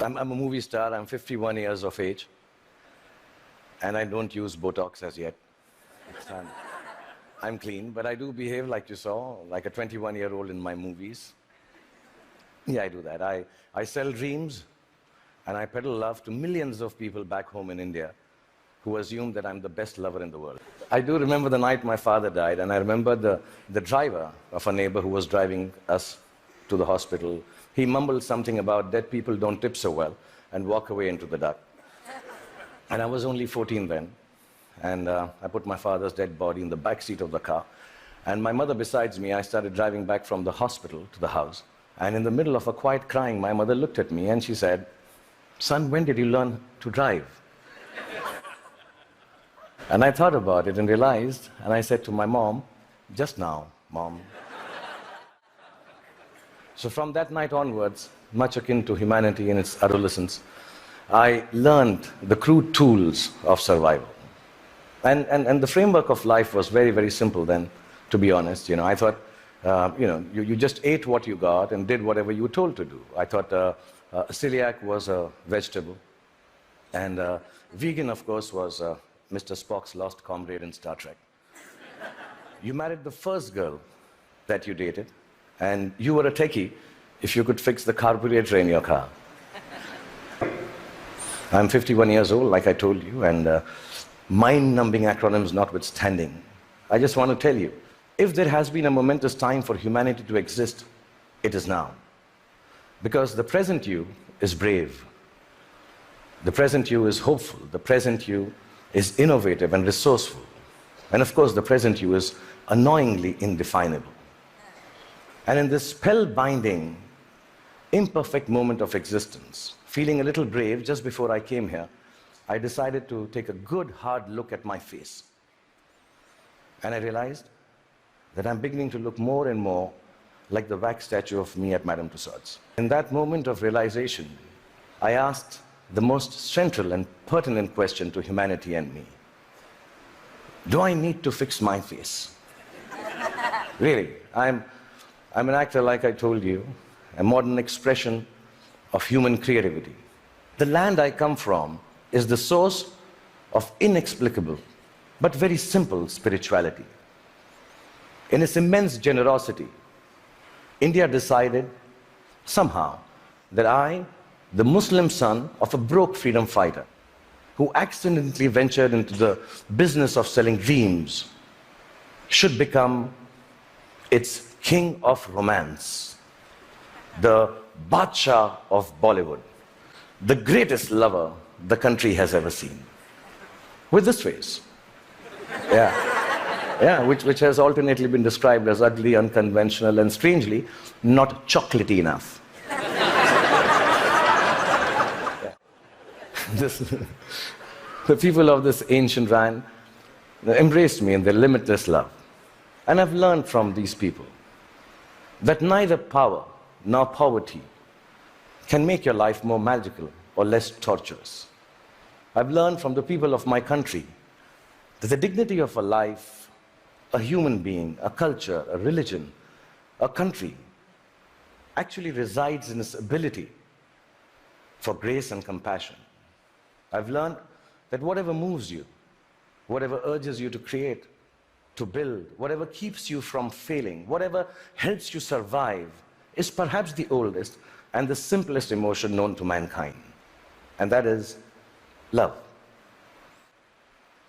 I'm a movie star. I'm 51 years of age. And I don't use Botox as yet. I'm clean, but I do behave like you saw, like a 21-year-old in my movies. Yeah, I do that. I sell dreams, and I peddle love to millions of people back home in India who assume that I'm the best lover in the world. I do remember the night my father died, and I remember the driver of a neighbor who was driving us to the hospital. He mumbled something about dead people don't tip so well and walk away into the dark. And I was only 14 then, and I put my father's dead body in the back seat of the car, and my mother besides me. I started driving back from the hospital to the house, and in the middle of a quiet crying, my mother looked at me and she said, "Son, when did you learn to drive?" And I thought about it and realized, and I said to my mom, "Just now, Mom." So from that night onwards, much akin to humanity in its adolescence, I learned the crude tools of survival. And the framework of life was very, very simple then, to be honest. I thought, you just ate what you got and did whatever you were told to do. I thought celiac was a vegetable, and vegan, of course, was Mr. Spock's lost comrade in Star Trek. You married the first girl that you dated, and you were a techie if you could fix the carburetor in your car. I'm 51 years old, like I told you, and mind-numbing acronyms notwithstanding, I just want to tell you, if there has been a momentous time for humanity to exist, it is now. Because the present you is brave. The present you is hopeful. The present you is innovative and resourceful. And of course, the present you is annoyingly indefinable. And in this spellbinding, imperfect moment of existence, feeling a little brave just before I came here, I decided to take a good, hard look at my face. And I realized that I'm beginning to look more and more like the wax statue of me at Madame Tussauds. In that moment of realization, I asked the most central and pertinent question to humanity and me. Do I need to fix my face? Really, I'm an actor, like I told you, a modern expression of human creativity. The land I come from is the source of inexplicable but very simple spirituality. In its immense generosity, India decided somehow that I, the Muslim son of a broke freedom fighter who accidentally ventured into the business of selling dreams, should become its king of romance, the Badshah of Bollywood, the greatest lover the country has ever seen. With this face. Which has alternately been described as ugly, unconventional, and strangely, not chocolatey enough. The people of this ancient land embraced me in their limitless love. And I've learned from these people that neither power nor poverty can make your life more magical or less torturous. I've learned from the people of my country that the dignity of a life, a human being, a culture, a religion, a country, actually resides in its ability for grace and compassion. I've learned that whatever moves you, whatever urges you to create, to build, whatever keeps you from failing, whatever helps you survive, is perhaps the oldest and the simplest emotion known to mankind. And that is love.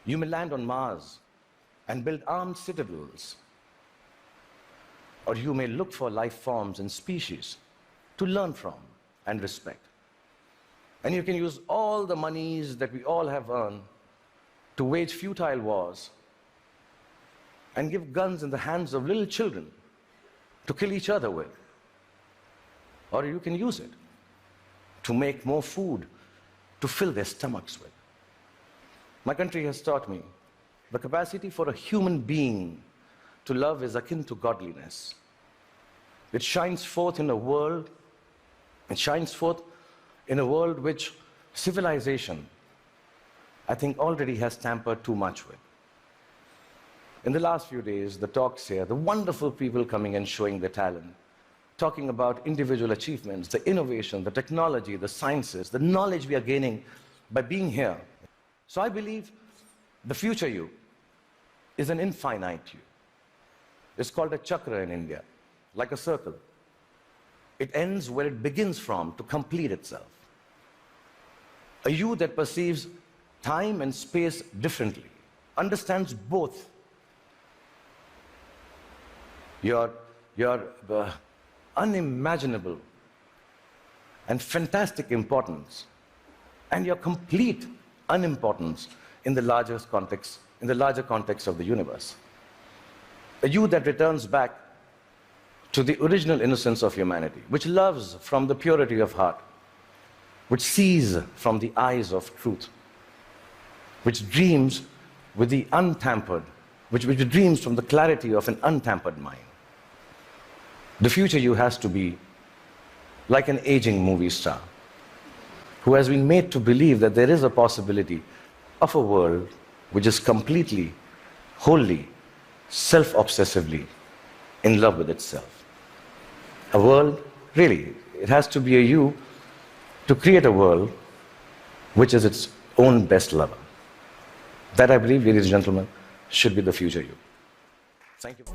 You may land on Mars and build armed citadels, or you may look for life forms and species to learn from and respect. And you can use all the monies that we all have earned to wage futile wars and give guns in the hands of little children to kill each other with. Or you can use it to make more food to fill their stomachs with. My country has taught me the capacity for a human being to love is akin to godliness. It shines forth in a world, which civilization, I think, already has tampered too much with. In the last few days, the talks here, the wonderful people coming and showing their talent, talking about individual achievements, the innovation, the technology, the sciences, the knowledge we are gaining by being here. So I believe the future you is an infinite you. It's called a chakra in India, like a circle. It ends where it begins from to complete itself. A you that perceives time and space differently, understands both. Your unimaginable and fantastic importance and your complete unimportance in the larger context of the universe. A you that returns back to the original innocence of humanity, which loves from the purity of heart, which sees from the eyes of truth, which dreams with the untampered, which dreams from the clarity of an untampered mind. The future you has to be like an aging movie star who has been made to believe that there is a possibility of a world which is completely, wholly, self-obsessively in love with itself. A world, really, it has to be a you to create a world which is its own best lover. That, I believe, ladies and gentlemen, should be the future you. Thank you.